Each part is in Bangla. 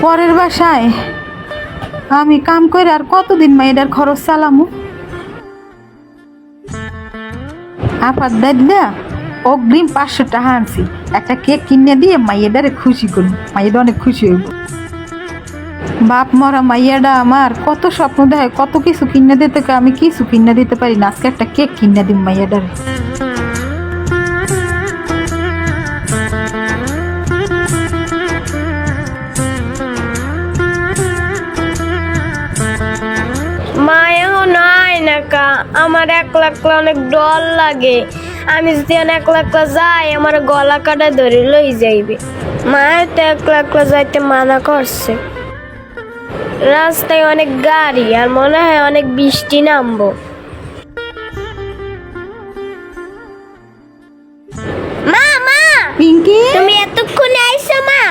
পরের বাসায় আমি কাম করে আর কতদিন মাইয়াটার খরচ চালামু। আপাত দাদা অগ্রিম 500 টাকা আনছি, একটা কেক কিনে দিয়ে মাইয়াটারে খুশি করি, মাইয়াটা অনেক খুশি হইব। বাপ মরা মাইয়াটা আমার কত স্বপ্ন দেখে, কত কিছু কিনে দিতে, আমি কিছু কিনে দিতে পারি না, আজকে একটা কেক কিনে দিই মাইয়াটারে। মায়েও নাই নাকা, আমার একলা একলা অনেক ডর লাগে। আমি যদি একলা একলা যাই আমার গলা কাটা ধরে লই যাইবে। মায়ের তো একলা একলা যাইতে মানা করছে। রাস্তায় অনেক গাড়ি আর মনে হয় অনেক বৃষ্টি নামবো। মা মা পিঙ্কি, তুমি এতক্ষণে আইছো মা?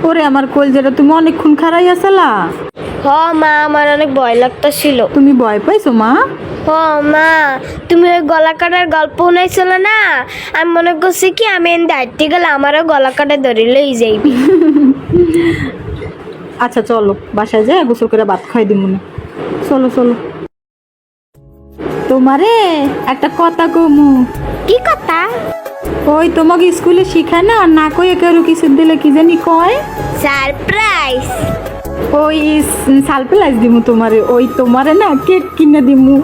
ওরে আমার কলজেরা, তুমি অনেকক্ষণ খারাই আছালা। হ মা, আমার অনেক ভয় লাগতেছিল। তুমি ভয় পাইছো মা? হ মা, তুমি ওই গলা কাটার গল্প শুনাইছিল না, আমি মনে করছি কি আমি এনে হাঁটতে গেলে আমারও গলা কাটা ধরে লই যাইবি। আচ্ছা চলো বাসায় যাই, গোসল করে ভাত খাই দিব না। চলো চলো। তোমারে একটা কথা কমু। কি কথা? ওই তোমাকে স্কুলে শিখায় না, না কয়ে কেউ কিছু দিলে কি জানি কয় সারপ্রাইজ। ওই সারপ্রাইজ দিমু তোমারে, ওই তোমারে না কেক কিনে দিমু।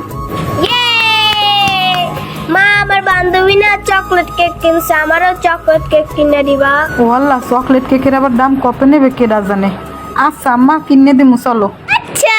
মা আমার বান্ধবী না চকলেট কেক কিনছে, আমারও চকলেট কেক কিনে দিবা। ও আল্লাহ, চকলেট কেকের আবার দাম কত নেবে কেডা জানে। আচ্ছা আম্মা কিনে দিমু, চলো। আচ্ছা।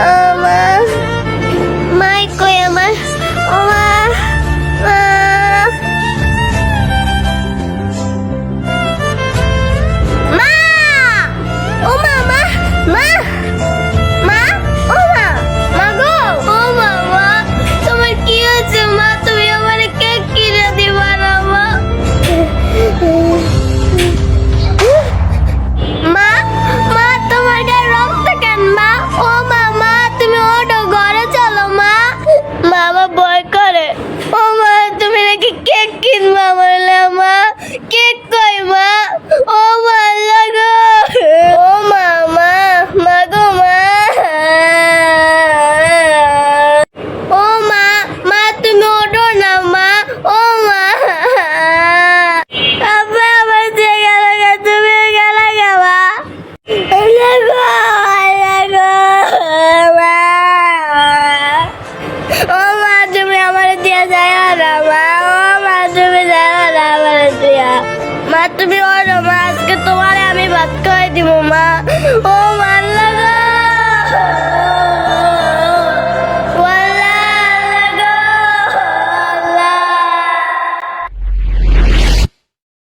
আমার মাই কই আমার? ও মা, মা। মা! ও মা, মা, মা, মা, ও মা, মা গো, ও মা, মা, তোমার কি হয়েছে মা? তুমি আমার কেক কিনে দিবা না মা? মা, মা, তোমার গায়ে রক্ত কেন মা? ও মা, মা, তুমি ওঠো, ঘরে চলো মা। মা আমার ভয় করে। ও মা, তুমি নাকি কেক কিনবা আমার মা? কেক কই মা? ও মা লাগো। ও মা, মা, মা গো মা। ও মা, মা, তুমি ওঠো না মা। ও মা। আব্বা আমার দিয়ে গেল গা, তুমি গেল গা মা। লাগো, লাগো মা। ও মা, তুমি আমার দিয়ে যাও না মা। ও মা, তুমি যাও না আমার দিয়া। মা তুমি ওঠো মা, আজকে তোমারে আমি ভাত খাওয়াই দিব মা।